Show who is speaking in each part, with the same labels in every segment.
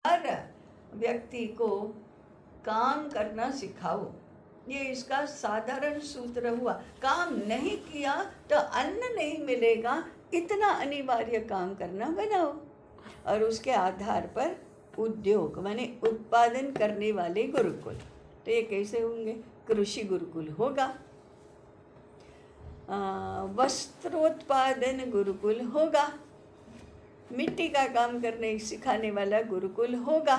Speaker 1: हर व्यक्ति को काम करना सिखाओ। ये इसका साधारण सूत्र हुआ। काम नहीं किया तो अन्न नहीं मिलेगा, इतना अनिवार्य काम करना बनाओ। और उसके आधार पर उद्योग माने उत्पादन करने वाले गुरुकुल। तो ये कैसे होंगे? कृषि गुरुकुल होगा, वस्त्रोत्पादन गुरुकुल होगा, मिट्टी का काम करने सिखाने वाला गुरुकुल होगा,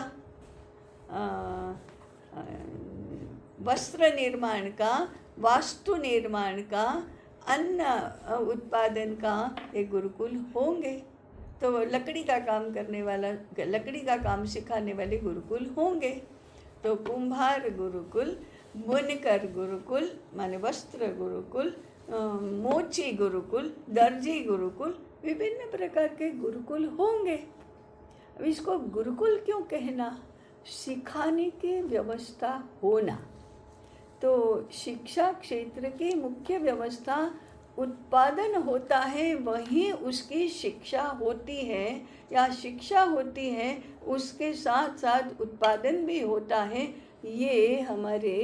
Speaker 1: वस्त्र निर्माण का, वास्तु निर्माण का, अन्न उत्पादन का ये गुरुकुल होंगे। तो लकड़ी का काम करने वाला, लकड़ी का काम सिखाने वाले गुरुकुल होंगे। तो कुम्हार गुरुकुल, बुनकर गुरुकुल माने वस्त्र गुरुकुल, मोची गुरुकुल, दर्जी गुरुकुल, विभिन्न प्रकार के गुरुकुल होंगे। अब इसको गुरुकुल क्यों कहना? सिखाने की व्यवस्था होना। तो शिक्षा क्षेत्र की मुख्य व्यवस्था उत्पादन होता है, वहीं उसकी शिक्षा होती है, या शिक्षा होती है उसके साथ साथ उत्पादन भी होता है। ये हमारे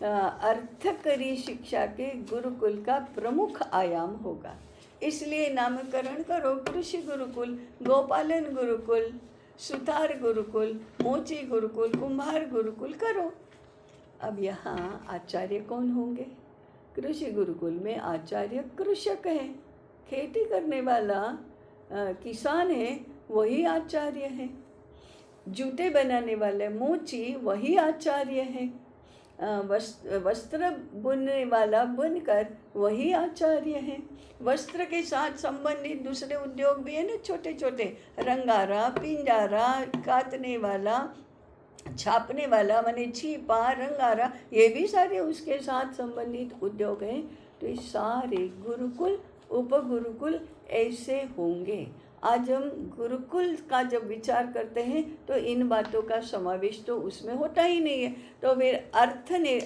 Speaker 1: अर्थकरी शिक्षा के गुरुकुल का प्रमुख आयाम होगा। इसलिए नामकरण करो कृषि गुरुकुल, गोपालन गुरुकुल, सुतार गुरुकुल, मोची गुरुकुल, कुम्हार गुरुकुल करो। अब यहाँ आचार्य कौन होंगे? कृषि गुरुकुल में आचार्य कृषक है, खेती करने वाला किसान है, वही आचार्य है। जूते बनाने वाले मोची, वही आचार्य है। वस्त्र बुनने वाला बुनकर, वही आचार्य है। वस्त्र के साथ संबंधित दूसरे उद्योग भी है ना, छोटे छोटे, रंगारा, पिंजारा, काटने वाला, छापने वाला माने छीपा, रंगारा, ये भी सारे उसके साथ संबंधित उद्योग हैं। तो ये सारे गुरुकुल, उपगुरुकुल ऐसे होंगे। आज हम गुरुकुल का जब विचार करते हैं तो इन बातों का समावेश तो उसमें होता ही नहीं है। तो फिर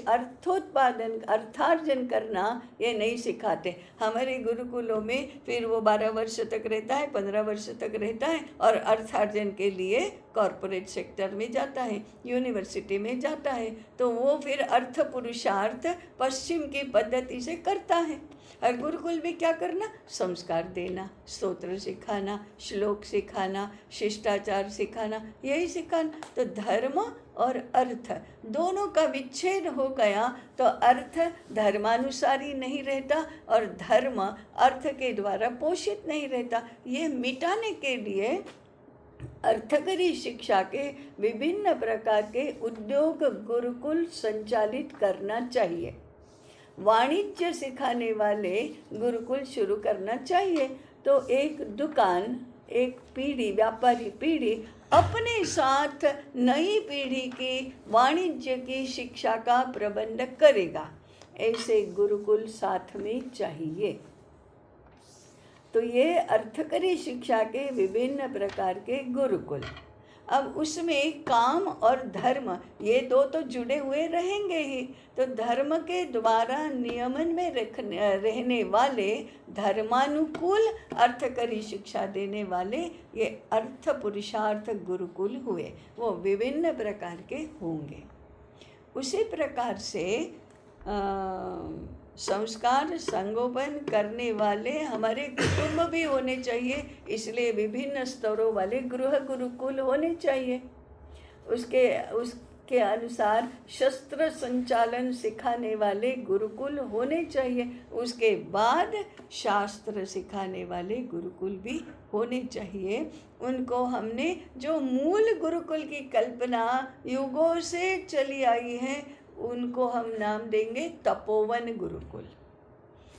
Speaker 1: अर्थोत्पादन, अर्थार्जन करना ये नहीं सिखाते हमारे गुरुकुलों में। फिर वो 12 वर्ष तक रहता है, 15 वर्ष तक रहता है, और अर्थार्जन के लिए कॉरपोरेट सेक्टर में जाता है, यूनिवर्सिटी में जाता है। तो वो फिर अर्थ पुरुषार्थ पश्चिम की पद्धति से करता है। और गुरुकुल में क्या करना? संस्कार देना, स्तोत्र सिखाना, श्लोक सिखाना, शिष्टाचार सिखाना, यही सिखाना। तो धर्म और अर्थ दोनों का विच्छेद हो गया तो अर्थ धर्मानुसारी नहीं रहता और धर्म अर्थ के द्वारा पोषित नहीं रहता। ये मिटाने के लिए अर्थकरी शिक्षा के विभिन्न प्रकार के उद्योग गुरुकुल संचालित करना चाहिए। वाणिज्य सिखाने वाले गुरुकुल शुरू करना चाहिए। तो एक दुकान, एक पीढ़ी, व्यापारी पीढ़ी अपने साथ नई पीढ़ी की वाणिज्य की शिक्षा का प्रबंध करेगा। ऐसे गुरुकुल साथ में चाहिए। तो ये अर्थकरी शिक्षा के विभिन्न प्रकार के गुरुकुल। अब उसमें काम और धर्म ये दो तो जुड़े हुए रहेंगे ही। तो धर्म के द्वारा नियमन में रहने वाले धर्मानुकूल अर्थकरी शिक्षा देने वाले ये अर्थ पुरुषार्थ गुरुकुल हुए, वो विभिन्न प्रकार के होंगे। उसी प्रकार से संस्कार संगोपन करने वाले हमारे कुटुंब भी होने चाहिए। इसलिए विभिन्न स्तरों वाले गृह गुरुकुल होने चाहिए। उसके अनुसार शस्त्र संचालन सिखाने वाले गुरुकुल होने चाहिए। उसके बाद शास्त्र सिखाने वाले गुरुकुल भी होने चाहिए। उनको हमने जो मूल गुरुकुल की कल्पना युगों से चली आई है, उनको हम नाम देंगे तपोवन गुरुकुल।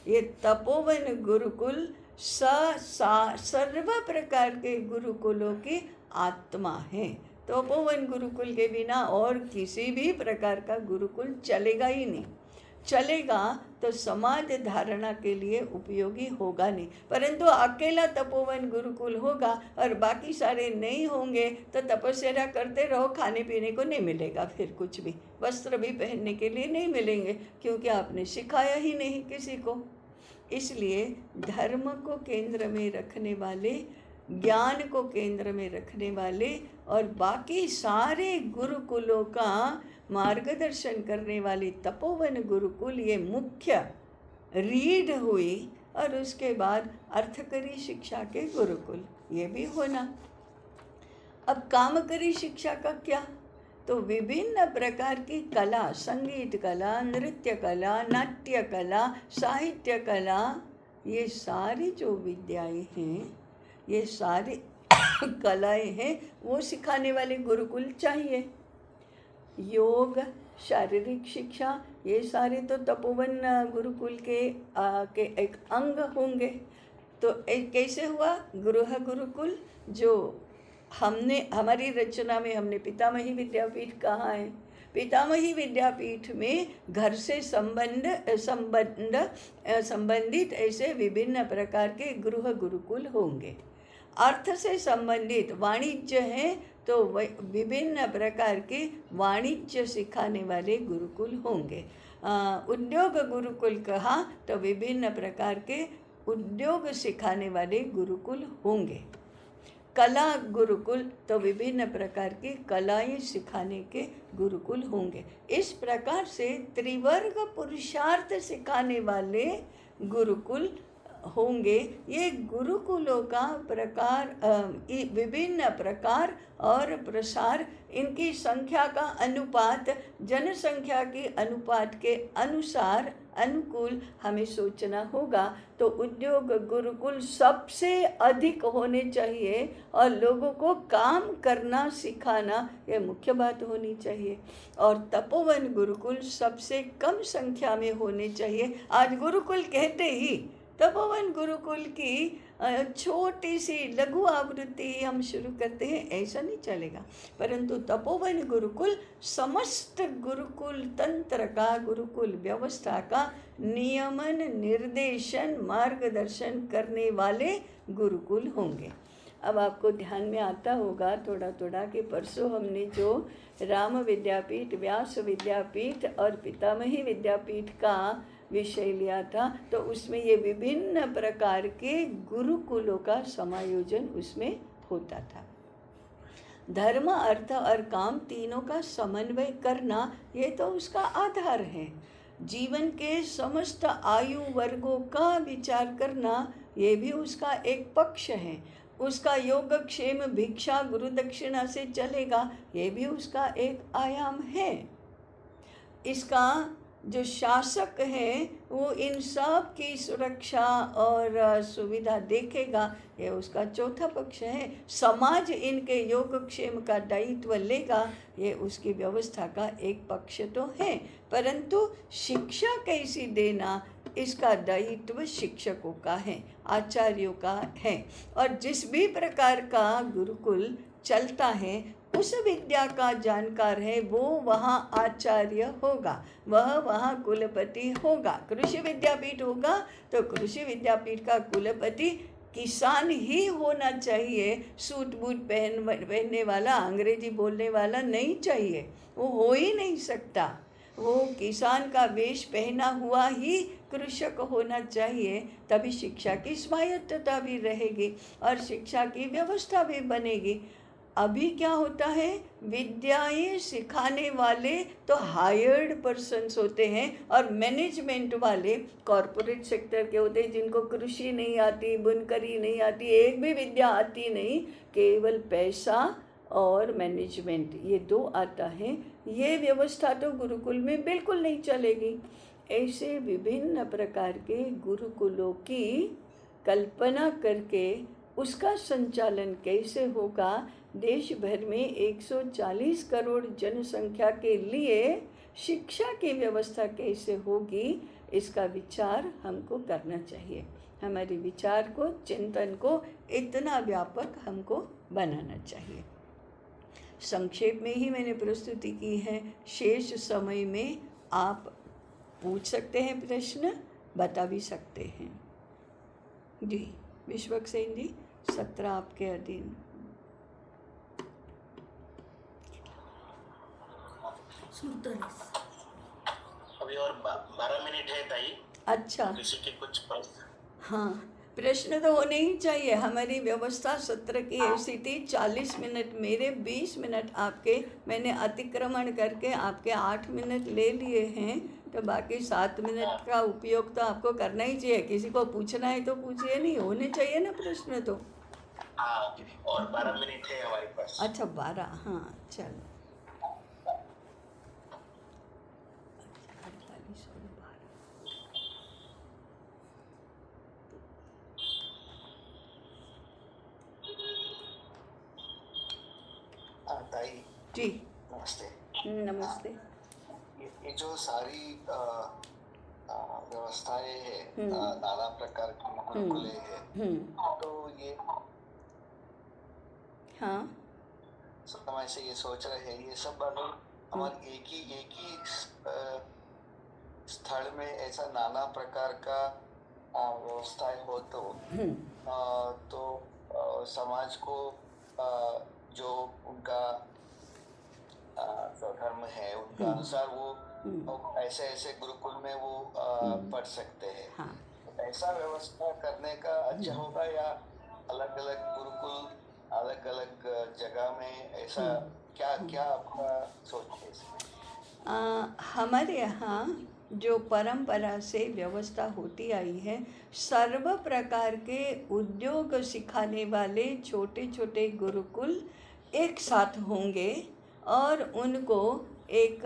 Speaker 1: ये तपोवन गुरुकुल सर्व प्रकार के गुरुकुलों की आत्मा है। तपोवन गुरुकुल के बिना और किसी भी प्रकार का गुरुकुल चलेगा ही नहीं। चलेगा तो समाज धारणा के लिए उपयोगी होगा नहीं। परंतु अकेला तपोवन गुरुकुल होगा और बाकी सारे नहीं होंगे तो तपस्या करते रहो, खाने पीने को नहीं मिलेगा, फिर कुछ भी वस्त्र भी पहनने के लिए नहीं मिलेंगे, क्योंकि आपने सिखाया ही नहीं किसी को। इसलिए धर्म को केंद्र में रखने वाले ज्ञान को केंद्र में रखने वाले और बाकी सारे गुरुकुलों का मार्गदर्शन करने वाली तपोवन गुरुकुल ये मुख्य रीढ़ हुई। और उसके बाद अर्थकरी शिक्षा के गुरुकुल ये भी होना। अब कामकरी शिक्षा का क्या? तो विभिन्न प्रकार की कला, संगीत कला, नृत्य कला, नाट्य कला, साहित्य कला, ये सारी जो विद्याएं हैं, ये सारी कलाएं हैं, वो सिखाने वाले गुरुकुल चाहिए। योग, शारीरिक शिक्षा, ये सारे तो तपोवन गुरुकुल के एक अंग होंगे। तो कैसे हुआ? गृह गुरुकुल, जो हमारी रचना में हमने पितामही विद्यापीठ कहा है। पितामही विद्यापीठ में घर से संबंधित ऐसे विभिन्न प्रकार के गृह गुरुकुल होंगे। अर्थ से संबंधित वाणिज्य है तो विभिन्न प्रकार के वाणिज्य सिखाने वाले गुरुकुल होंगे। उद्योग गुरुकुल कहा तो विभिन्न प्रकार के उद्योग सिखाने वाले गुरुकुल होंगे। कला गुरुकुल तो विभिन्न प्रकार की कलाएं सिखाने के गुरुकुल होंगे। इस प्रकार से त्रिवर्ग पुरुषार्थ सिखाने वाले गुरुकुल होंगे। ये गुरुकुलों का प्रकार, विभिन्न प्रकार और प्रसार, इनकी संख्या का अनुपात जनसंख्या की अनुपात के अनुसार अनुकूल हमें सोचना होगा। तो उद्योग गुरुकुल सबसे अधिक होने चाहिए और लोगों को काम करना सिखाना ये मुख्य बात होनी चाहिए। और तपोवन गुरुकुल सबसे कम संख्या में होने चाहिए। आज गुरुकुल कहते ही तपोवन गुरुकुल की छोटी सी लघु आवृत्ति हम शुरू करते हैं, ऐसा नहीं चलेगा। परंतु तपोवन गुरुकुल समस्त गुरुकुल तंत्र का, गुरुकुल व्यवस्था का नियमन, निर्देशन, मार्गदर्शन करने वाले गुरुकुल होंगे। अब आपको ध्यान में आता होगा थोड़ा थोड़ा कि परसों हमने जो राम विद्यापीठ, व्यास विद्यापीठ और पितामही विद्यापीठ का विषय लिया था, तो उसमें ये विभिन्न प्रकार के गुरुकुलों का समायोजन उसमें होता था। धर्म, अर्थ और काम तीनों का समन्वय करना ये तो उसका आधार है। जीवन के समस्त आयु वर्गों का विचार करना ये भी उसका एक पक्ष है। उसका योगक्षेम, भिक्षा, गुरु दक्षिणा से चलेगा, ये भी उसका एक आयाम है। इसका जो शासक है वो इन सब की सुरक्षा और सुविधा देखेगा, ये उसका चौथा पक्ष है। समाज इनके योगक्षेम का दायित्व लेगा, ये उसकी व्यवस्था का एक पक्ष तो है। परंतु शिक्षा कैसी देना, इसका दायित्व शिक्षकों का है, आचार्यों का है। और जिस भी प्रकार का गुरुकुल चलता है, उस विद्या का जानकार है, वो वहाँ आचार्य होगा, वह वहाँ कुलपति होगा। कृषि विद्यापीठ होगा तो कृषि विद्यापीठ का कुलपति किसान ही होना चाहिए। सूट बूट पहनने वाला, अंग्रेजी बोलने वाला नहीं चाहिए, वो हो ही नहीं सकता। वो किसान का वेश पहना हुआ ही कृषक होना चाहिए, तभी शिक्षा की स्वायत्तता भी रहेगी और शिक्षा की व्यवस्था भी बनेगी। अभी क्या होता है, विद्याएं सिखाने वाले तो हायर्ड पर्सन्स होते हैं और मैनेजमेंट वाले कॉरपोरेट सेक्टर के होते हैं, जिनको कृषि नहीं आती, बुनकरी नहीं आती, एक भी विद्या आती नहीं, केवल पैसा और मैनेजमेंट, ये दो आता है। ये व्यवस्था तो गुरुकुल में बिल्कुल नहीं चलेगी। ऐसे विभिन्न प्रकार के गुरुकुलों की कल्पना करके उसका संचालन कैसे होगा, देश भर में 140 करोड़ जनसंख्या के लिए शिक्षा की व्यवस्था कैसे होगी, इसका विचार हमको करना चाहिए। हमारे विचार को, चिंतन को इतना व्यापक हमको बनाना चाहिए। संक्षेप में ही मैंने प्रस्तुति की है। शेष समय में आप पूछ सकते हैं, प्रश्न बता भी सकते हैं। जी, विश्वक्सेन जी, सत्र आपके अधीन।
Speaker 2: अभी और 12 मिनट है ताई।
Speaker 1: अच्छा,
Speaker 2: किसी के कुछ प्रश्न?
Speaker 1: हाँ, प्रश्न तो होने ही चाहिए। हमारी व्यवस्था सत्र की ऐसी थी, 40 मिनट मेरे, 20 मिनट आपके। मैंने अतिक्रमण करके आपके 8 मिनट ले लिए हैं, तो बाकी 7 मिनट का उपयोग तो आपको करना ही चाहिए। किसी को पूछना है तो पूछिए, नहीं होने चाहिए ना प्रश्न तो।
Speaker 2: हाँ दीदी, और 12 मिनट है हमारे पास।
Speaker 1: अच्छा 12, हाँ चलो। 48 और 12।
Speaker 2: ताई
Speaker 1: जी
Speaker 2: नमस्ते।
Speaker 1: नमस्ते।
Speaker 2: ये जो सारी व्यवस्थाएं है,
Speaker 1: हम्म
Speaker 2: नाना प्रकार की
Speaker 1: हम्म
Speaker 2: गुरुकुले है,
Speaker 1: हम्म
Speaker 2: तो ये
Speaker 1: हाँ
Speaker 2: समय से ये सोच रहे हैं, ये सब अगर हमारे एक ही स्थल में ऐसा नाना प्रकार का व्यवस्थाएं हो तो समाज को जो उनका धर्म है उनका अनुसार वो ऐसे ऐसे गुरुकुल में वो पढ़ सकते हैं।
Speaker 1: हाँ
Speaker 2: ऐसा व्यवस्था करने का अच्छा होगा, या अलग अलग गुरुकुल अलग अलग जगह में ऐसा क्या क्या आपका सोच है इसमें?
Speaker 1: हमारे यहाँ जो परंपरा से व्यवस्था होती आई है, सर्व प्रकार के उद्योग सिखाने वाले छोटे छोटे गुरुकुल एक साथ होंगे और उनको एक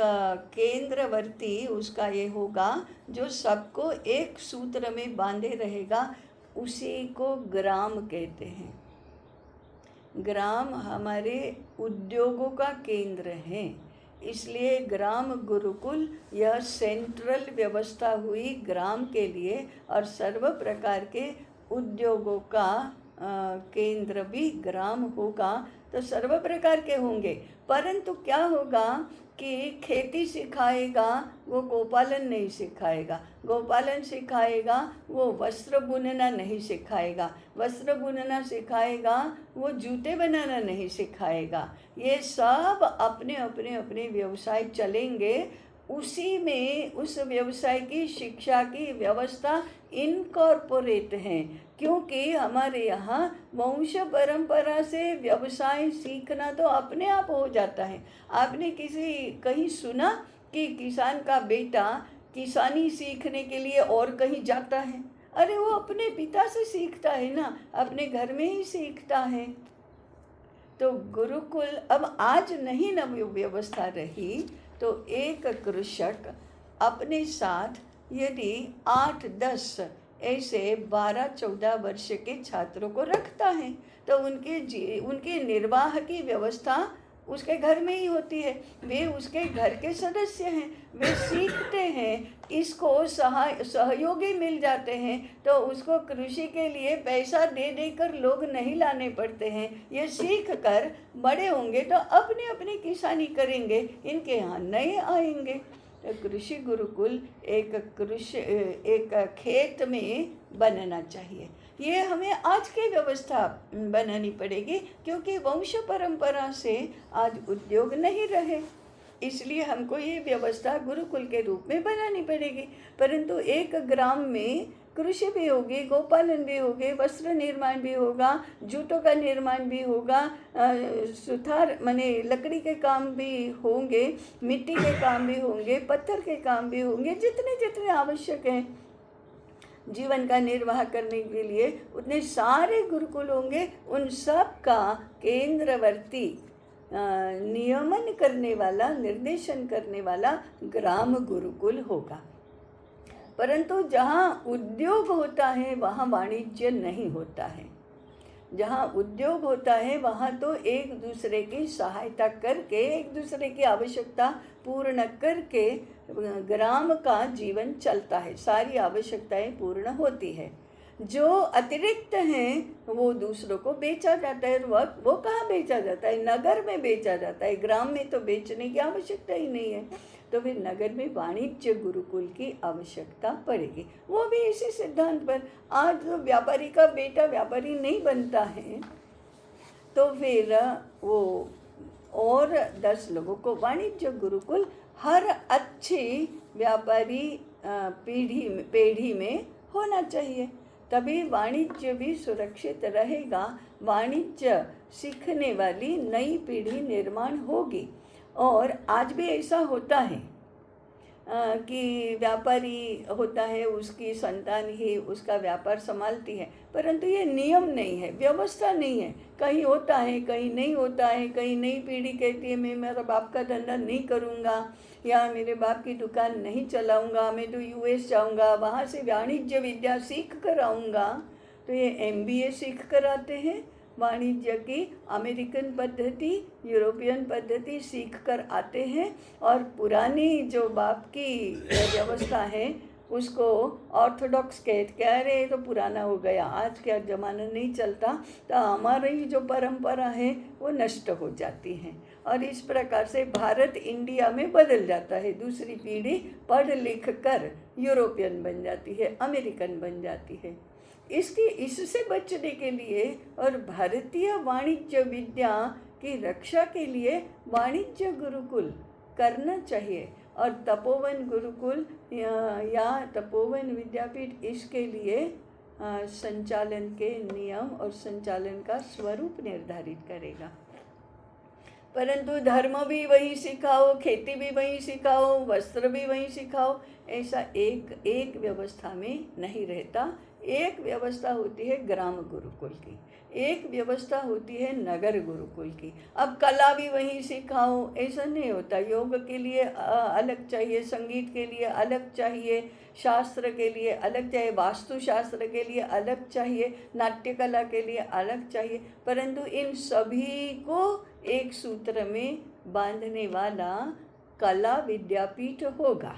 Speaker 1: केंद्रवर्ती उसका ये होगा जो सबको एक सूत्र में बांधे रहेगा। उसी को ग्राम कहते हैं। ग्राम हमारे उद्योगों का केंद्र है, इसलिए ग्राम गुरुकुल यह सेंट्रल व्यवस्था हुई ग्राम के लिए, और सर्व प्रकार के उद्योगों का केंद्र भी ग्राम होगा। तो सर्व प्रकार के होंगे, परंतु क्या होगा कि खेती सिखाएगा वो गोपालन नहीं सिखाएगा, गोपालन सिखाएगा वो वस्त्र बुनना नहीं सिखाएगा, वस्त्र बुनना सिखाएगा वो जूते बनाना नहीं सिखाएगा। ये सब अपने अपने अपने व्यवसाय चलेंगे, उसी में उस व्यवसाय की शिक्षा की व्यवस्था इनकॉर्पोरेट है। क्योंकि हमारे यहाँ वंश परंपरा से व्यवसाय सीखना तो अपने आप हो जाता है। आपने कहीं सुना कि किसान का बेटा किसानी सीखने के लिए और कहीं जाता है? अरे वो अपने पिता से सीखता है ना, अपने घर में ही सीखता है। तो गुरुकुल अब आज नहीं न व्यवस्था रही, तो एक कृषक अपने साथ यदि 8-10 ऐसे 12-14 वर्ष के छात्रों को रखता है, तो उनके निर्वाह की व्यवस्था उसके घर में ही होती है। वे उसके घर के सदस्य हैं, वे सीखते हैं, इसको सहयोगी मिल जाते हैं, तो उसको कृषि के लिए पैसा दे देकर लोग नहीं लाने पड़ते हैं। ये सीख कर बड़े होंगे तो अपने अपनी किसानी करेंगे, इनके यहाँ नए आएंगे। तो कृषि गुरुकुल एक खेत में बनना चाहिए। ये हमें आज की व्यवस्था बनानी पड़ेगी, क्योंकि वंश परंपरा से आज उद्योग नहीं रहे, इसलिए हमको ये व्यवस्था गुरुकुल के रूप में बनानी पड़ेगी। परंतु एक ग्राम में कृषि भी होगी, गोपालन भी होगी, वस्त्र निर्माण भी होगा, जूतों का निर्माण भी होगा, सुथार माने लकड़ी के काम भी होंगे, मिट्टी के काम भी होंगे, पत्थर के काम भी होंगे, जितने जितने आवश्यक हैं जीवन का निर्वाह करने के लिए, उतने सारे गुरुकुल होंगे। उन सब का केंद्रवर्ती नियमन करने वाला, निर्देशन करने वाला ग्राम गुरुकुल होगा। परंतु जहाँ उद्योग होता है वहाँ वाणिज्य नहीं होता है। जहाँ उद्योग होता है वहाँ तो एक दूसरे की सहायता करके, एक दूसरे की आवश्यकता पूर्ण करके ग्राम का जीवन चलता है, सारी आवश्यकताएं पूर्ण होती है। जो अतिरिक्त हैं वो दूसरों को बेचा जाता है। वो कहाँ बेचा जाता है? नगर में बेचा जाता है, ग्राम में तो बेचने की आवश्यकता ही नहीं है। तो फिर नगर में वाणिज्य गुरुकुल की आवश्यकता पड़ेगी, वो भी इसी सिद्धांत पर। आज तो व्यापारी का बेटा व्यापारी नहीं बनता है, तो फिर वो और 10 लोगों को वाणिज्य गुरुकुल हर अच्छी व्यापारी पीढ़ी में होना चाहिए। तभी वाणिज्य भी सुरक्षित रहेगा। वाणिज्य सीखने वाली नई पीढ़ी निर्माण होगी। और आज भी ऐसा होता है कि व्यापारी होता है, उसकी संतान ही उसका व्यापार संभालती है, परंतु ये नियम नहीं है, व्यवस्था नहीं है। कहीं होता है, कहीं नहीं होता है। कहीं नई पीढ़ी कहती है मैं मेरा बाप का धंधा नहीं करूँगा, या मेरे बाप की दुकान नहीं चलाऊँगा, मैं तो यूएस जाऊँगा, वहाँ से वाणिज्य विद्या सीख कर आऊँगा। तो ये एमबीए सीख कर आते हैं, वाणिज्य की अमेरिकन पद्धति, यूरोपियन पद्धति सीख कर आते हैं, और पुरानी जो बाप की व्यवस्था है उसको ऑर्थोडॉक्स कहते, कह रहे तो पुराना हो गया, आज का ज़माना नहीं चलता, तो हमारी जो परंपरा है वो नष्ट हो जाती है। और इस प्रकार से भारत इंडिया में बदल जाता है। दूसरी पीढ़ी पढ़ लिख कर यूरोपियन बन जाती है, अमेरिकन बन जाती है। इससे बचने के लिए और भारतीय वाणिज्य विद्या की रक्षा के लिए वाणिज्य गुरुकुल करना चाहिए। और तपोवन गुरुकुल या तपोवन विद्यापीठ इसके लिए संचालन के नियम और संचालन का स्वरूप निर्धारित करेगा। परंतु धर्म भी वही सिखाओ, खेती भी वही सिखाओ, वस्त्र भी वही सिखाओ, ऐसा एक व्यवस्था में नहीं रहता। एक व्यवस्था होती है ग्राम गुरुकुल की, एक व्यवस्था होती है नगर गुरुकुल की। अब कला भी वहीं सिखाओ, ऐसा नहीं होता। योग के लिए अलग चाहिए, संगीत के लिए अलग चाहिए, शास्त्र के लिए अलग चाहिए, वास्तुशास्त्र के लिए अलग चाहिए, नाट्य कला के लिए अलग चाहिए। परंतु इन सभी को एक सूत्र में बांधने वाला कला विद्यापीठ होगा,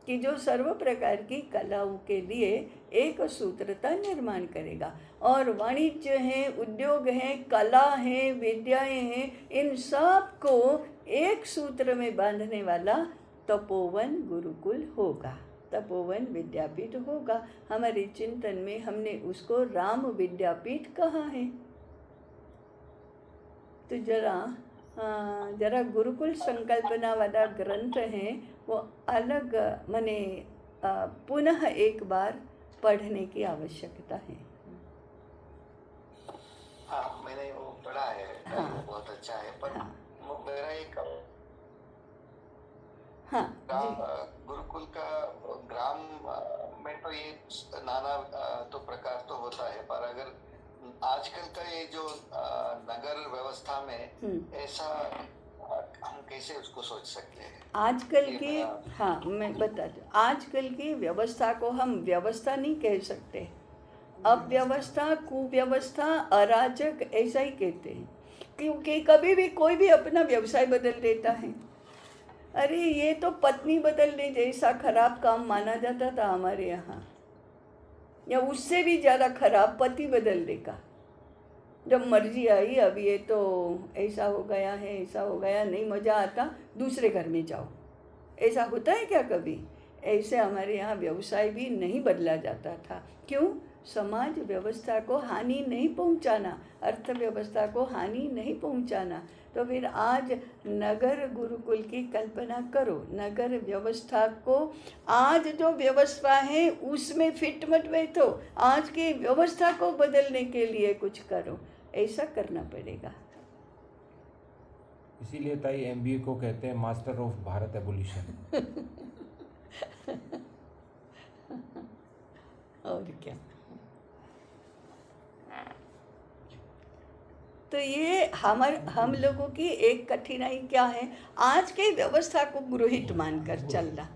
Speaker 1: कि जो सर्व प्रकार की कलाओं के लिए एक सूत्रता निर्माण करेगा। और वाणिज्य है, उद्योग है, कला है, विद्याएं हैं, इन सब को एक सूत्र में बांधने वाला तपोवन गुरुकुल होगा, तपोवन विद्यापीठ होगा। हमारे चिंतन में हमने उसको राम विद्यापीठ कहा है। तो जरा गुरुकुल संकल्पना वाला ग्रंथ है वो अलग मने पुनः एक बार पढ़ने की आवश्यकता है।
Speaker 2: हाँ, मैंने वो पढ़ा है। हाँ, वो बहुत अच्छा है। पर हाँ, मेरा एक गुरुकुल का ग्राम में तो ये नाना तो प्रकार तो होता है, पर अगर आजकल का ये जो नगर व्यवस्था में ऐसा हम कैसे उसको सोच सकते हैं? आजकल की,
Speaker 1: हाँ मैं बता दूँ, आजकल की व्यवस्था को हम व्यवस्था नहीं कह सकते। अव्यवस्था, कुव्यवस्था, अराजक ऐसा ही कहते हैं, क्योंकि कभी भी कोई भी अपना व्यवसाय बदल देता है। अरे ये तो पत्नी बदलने जैसा खराब काम माना जाता था हमारे यहाँ, या उससे भी ज़्यादा खराब पति बदल देगा। जब मर्जी आई, अब ये तो ऐसा हो गया है, ऐसा हो गया, नहीं मज़ा आता, दूसरे घर में जाओ। ऐसा होता है क्या कभी? ऐसे हमारे यहाँ व्यवसाय भी नहीं बदला जाता था। क्यों? समाज व्यवस्था को हानि नहीं पहुँचाना, अर्थव्यवस्था को हानि नहीं पहुँचाना। तो फिर आज नगर गुरुकुल की कल्पना करो, नगर व्यवस्था को, आज जो व्यवस्था है उसमें फिट मत बैठो, आज की व्यवस्था को बदलने के लिए कुछ करो, ऐसा करना पड़ेगा।
Speaker 3: इसीलिए ताई एमबीए को कहते हैं मास्टर ऑफ भारत एबोल्यूशन।
Speaker 1: और क्या। तो ये हम लोगों की एक कठिनाई क्या है, आज के व्यवस्था को गृहित मानकर चलना,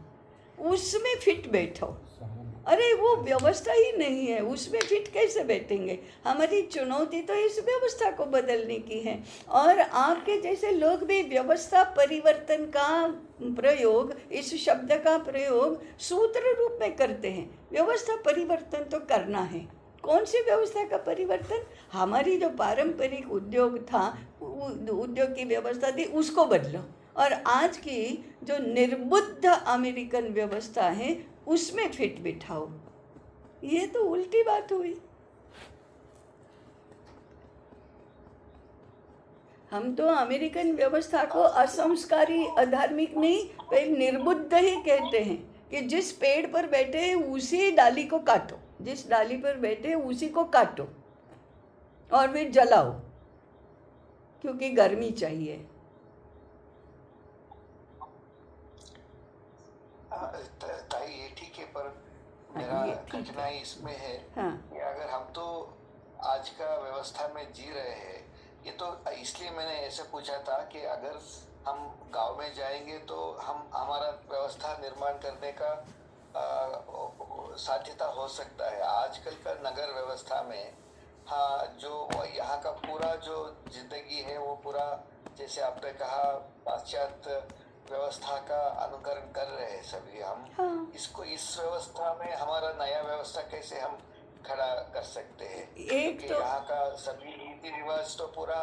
Speaker 1: उसमें फिट बैठो। अरे वो व्यवस्था ही नहीं है, उसमें फिट कैसे बैठेंगे? हमारी चुनौती तो इस व्यवस्था को बदलने की है। और आपके जैसे लोग भी व्यवस्था परिवर्तन का प्रयोग, इस शब्द का प्रयोग सूत्र रूप में करते हैं। व्यवस्था परिवर्तन तो करना है। कौन सी व्यवस्था का परिवर्तन? हमारी जो पारंपरिक उद्योग था, उद्योग की व्यवस्था थी, उसको बदलो। और आज की जो निर्बुद्ध अमेरिकन व्यवस्था है उसमें फिट बिठाओ। ये तो उल्टी बात हुई। हम तो अमेरिकन व्यवस्था को असंस्कारी, अधार्मिक नहीं, निर्बुद्ध ही कहते हैं कि जिस पेड़ पर बैठे उसी डाली को काटो, जिस डाली पर बैठे हैं उसी को काटो और फिर जलाओ, क्योंकि गर्मी चाहिए।
Speaker 2: ताई ये ठीक है, पर मेरा
Speaker 1: ये ठीक है।
Speaker 2: कठिनाई इसमें है
Speaker 1: हाँ
Speaker 2: कि अगर हम तो आज का व्यवस्था में जी रहे हैं, ये तो इसलिए मैंने ऐसे पूछा था कि अगर हम गांव में जाएंगे तो हम हमारा व्यवस्था निर्माण करने का साध्यता हो सकता है। आजकल का नगर व्यवस्था में हाँ, जो यहाँ का पूरा जो जिंदगी है वो पूरा, जैसे आपने कहा, पाश्चात्य व्यवस्था का अनुकरण कर रहे हैं सभी हम।
Speaker 1: हाँ।
Speaker 2: इसको इस व्यवस्था में हमारा नया व्यवस्था कैसे हम खड़ा कर सकते हैं?
Speaker 1: एक
Speaker 2: क्योंकि
Speaker 1: तो
Speaker 2: यहाँ का सभी रीति रिवाज तो पूरा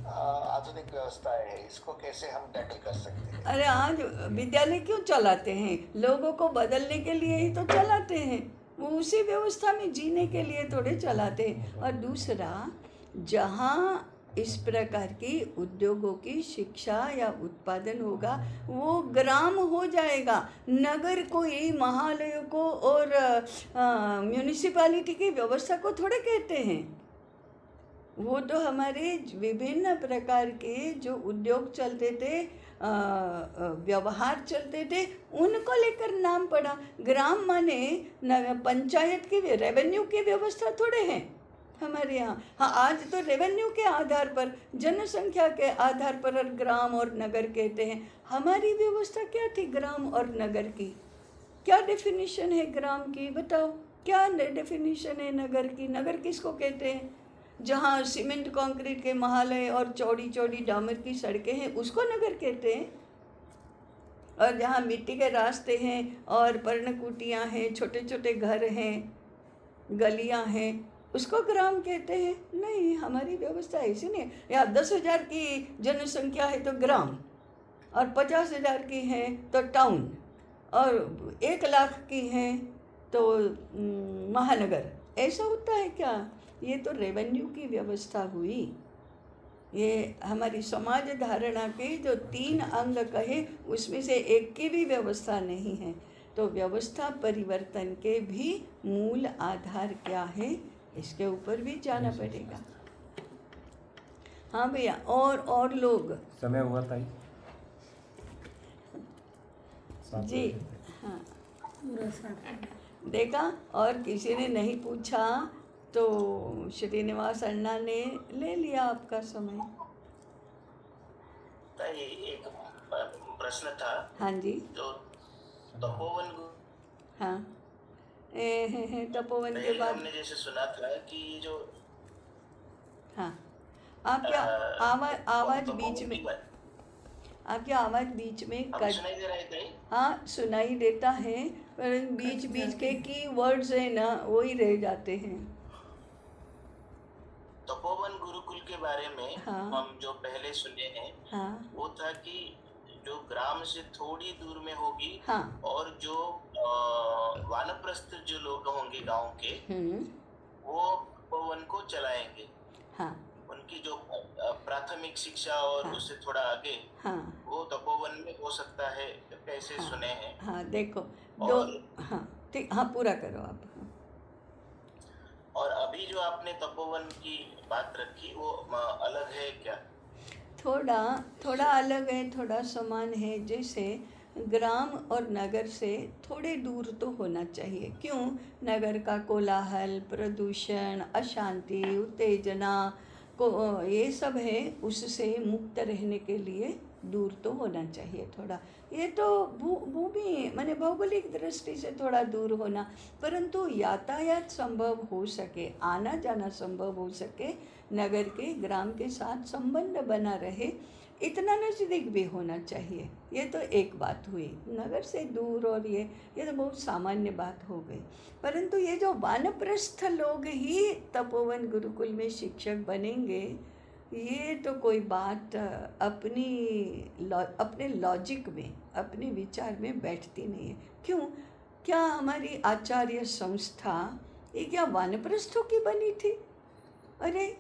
Speaker 2: आधुनिक व्यवस्था है, इसको कैसे हम टैकल कर सकते हैं?
Speaker 1: अरे आज विद्यालय क्यों चलाते हैं? लोगों को बदलने के लिए ही तो चलाते हैं, वो उसी व्यवस्था में जीने के लिए थोड़े चलाते हैं। और दूसरा, जहाँ इस प्रकार की उद्योगों की शिक्षा या उत्पादन होगा वो ग्राम हो जाएगा। नगर को ही महालयों को और म्यूनिसिपैलिटी की व्यवस्था को थोड़े कहते हैं। वो तो हमारे विभिन्न प्रकार के जो उद्योग चलते थे, व्यवहार चलते थे, उनको लेकर नाम पड़ा। ग्राम माने पंचायत की रेवेन्यू की व्यवस्था थोड़े हैं हमारे यहाँ। हाँ, आज तो रेवेन्यू के आधार पर, जनसंख्या के आधार पर ग्राम और नगर कहते हैं। हमारी व्यवस्था क्या थी ग्राम और नगर की? क्या डेफिनेशन है ग्राम की? बताओ, क्या डेफिनेशन है नगर की? नगर किसको कहते हैं? जहाँ सीमेंट कंक्रीट के महालय और चौड़ी चौड़ी डामर की सड़कें हैं उसको नगर कहते हैं। और जहाँ मिट्टी के रास्ते हैं और पर्णकुटियाँ हैं, छोटे छोटे घर हैं, गलियाँ हैं, उसको ग्राम कहते हैं? नहीं, हमारी व्यवस्था ऐसी नहीं है। या 10,000 की जनसंख्या है तो ग्राम, और 50,000 की है तो टाउन, और 1 लाख की है तो महानगर। ऐसा होता है क्या? ये तो रेवेन्यू की व्यवस्था हुई। ये हमारी समाज धारणा के जो 3 अंग कहे उसमें से एक की भी व्यवस्था नहीं है। तो व्यवस्था परिवर्तन के भी मूल आधार क्या है, इसके ऊपर भी जाना पड़ेगा। हाँ भैया, और लोग
Speaker 3: समय हुआ था
Speaker 1: जी। हाँ, देखा, और किसी ने नहीं पूछा तो श्रीनिवास अण्णा ने ले लिया आपका समय।
Speaker 4: एक प्रश्न था।
Speaker 1: हाँ जी।
Speaker 4: जो तपोवन,
Speaker 1: हाँ, तपोवन के बाद
Speaker 4: हमने जैसे सुना था कि ये जो
Speaker 1: हाँ, आपकी आवाज़ बीच में, आपकी आवाज़ बीच में कट,
Speaker 4: सुनाई दे रहे थे?
Speaker 1: हाँ सुनाई देता है, पर बीच बीच के की वर्ड्स है ना वही रह जाते हैं।
Speaker 4: तपोवन गुरुकुल के बारे में
Speaker 1: हाँ।
Speaker 4: हम जो पहले सुने हैं,
Speaker 1: हाँ
Speaker 4: वो था कि जो ग्राम से थोड़ी दूर में होगी,
Speaker 1: हाँ।
Speaker 4: और जो वानप्रस्थ जो लोग होंगे गांव के, वो तपोवन को चलाएंगे।
Speaker 1: हाँ
Speaker 4: उनकी जो प्राथमिक शिक्षा और
Speaker 1: हाँ।
Speaker 4: उससे थोड़ा आगे,
Speaker 1: हाँ
Speaker 4: वो तपोवन में हो सकता है, कैसे
Speaker 1: हाँ।
Speaker 4: सुने हैं।
Speaker 1: हाँ देखो, दो, हाँ ठीक, हाँ पूरा करो आप।
Speaker 4: और अभी जो आपने तपोवन की बात रखी वो अलग है क्या?
Speaker 1: थोड़ा अलग है, थोड़ा समान है। जैसे ग्राम और नगर से थोड़े दूर तो होना चाहिए। क्यों? नगर का कोलाहल, प्रदूषण, अशांति, उत्तेजना को ये सब है, उससे मुक्त रहने के लिए दूर तो होना चाहिए थोड़ा। ये तो भूमि माने भौगोलिक दृष्टि से थोड़ा दूर होना, परंतु यातायात संभव हो सके, आना जाना संभव हो सके, नगर के ग्राम के साथ संबंध बना रहे, इतना नज़दीक भी होना चाहिए। ये तो एक बात हुई, नगर से दूर, और ये तो बहुत सामान्य बात हो गई। परंतु ये जो वानप्रस्थ लोग ही तपोवन गुरुकुल में शिक्षक बनेंगे, ये तो कोई बात अपने लॉजिक में, अपने विचार में बैठती नहीं है। क्यों? क्या हमारी आचार्य संस्था ये क्या वानप्रस्थों की बनी थी? अरे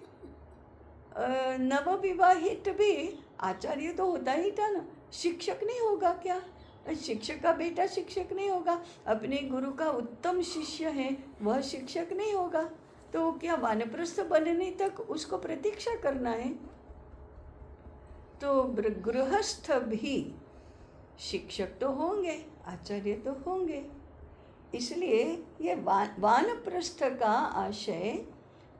Speaker 1: नवविवाहित भी आचार्य तो होता ही था ना, शिक्षक नहीं होगा क्या? शिक्षक का बेटा शिक्षक नहीं होगा, अपने गुरु का उत्तम शिष्य है वह शिक्षक नहीं होगा, तो क्या वानप्रस्थ बनने तक उसको प्रतीक्षा करना है? तो गृहस्थ भी शिक्षक तो होंगे, आचार्य तो होंगे। इसलिए ये वानप्रस्थ का आशय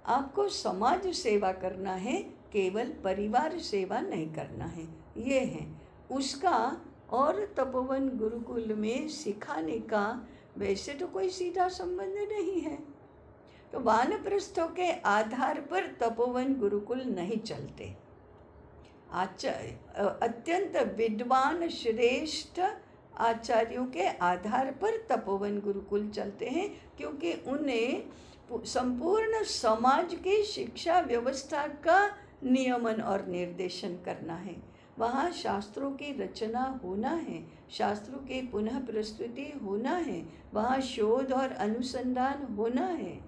Speaker 1: आपको समाज सेवा करना है, केवल परिवार सेवा नहीं करना है, ये है उसका। और तपोवन गुरुकुल में सिखाने का वैसे तो कोई सीधा संबंध नहीं है। तो वानप्रस्थों के आधार पर तपोवन गुरुकुल नहीं चलते। अत्यंत विद्वान श्रेष्ठ आचार्यों के आधार पर तपोवन गुरुकुल चलते हैं, क्योंकि उन्हें संपूर्ण समाज की शिक्षा व्यवस्था का नियमन और निर्देशन करना है। वहाँ शास्त्रों की रचना होना है, शास्त्रों की पुनः प्रस्तुति होना है, वहाँ शोध और अनुसंधान होना है।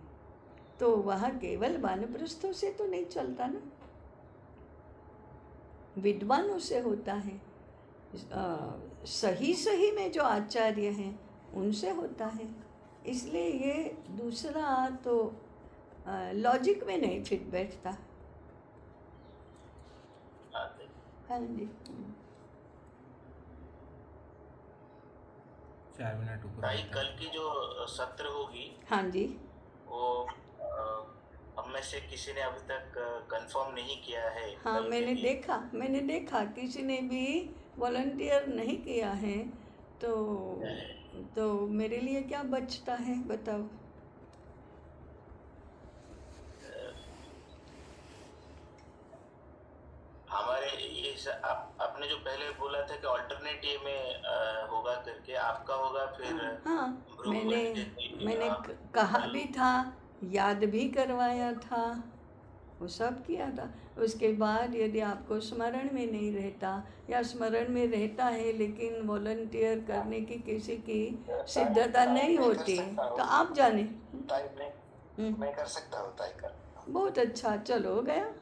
Speaker 1: तो वहाँ केवल वानप्रस्थों से तो नहीं चलता ना, विद्वानों से होता है। सही में जो आचार्य हैं उनसे होता है। इसलिए ये दूसरा तो लॉजिक में नहीं फिट बैठता। हाँ जी।
Speaker 3: 4 मिनट ऊपर
Speaker 4: भाई कल की जो सत्र होगी,
Speaker 1: हाँ जी,
Speaker 4: वो हम में से किसी ने अभी तक कंफर्म नहीं किया है।
Speaker 1: हाँ
Speaker 4: कल
Speaker 1: मैंने
Speaker 4: के लिए।
Speaker 1: देखा किसी ने भी वॉलंटियर नहीं किया है, तो मेरे लिए क्या बचता है बताओ?
Speaker 4: हमारे ये आपने जो पहले बोला था कि ऑल्टरनेट ये में होगा करके, आपका होगा फिर
Speaker 1: हाँ, मैंने कहा भी था, याद भी करवाया था, वो सब किया था। उसके बाद यदि आपको स्मरण में नहीं रहता या स्मरण में रहता है लेकिन वॉलंटियर करने की किसी की सिद्धता नहीं होती तो आप जाने।
Speaker 2: मैं कर सकता हूँ, ताई कर।
Speaker 1: बहुत अच्छा, चलो हो गया।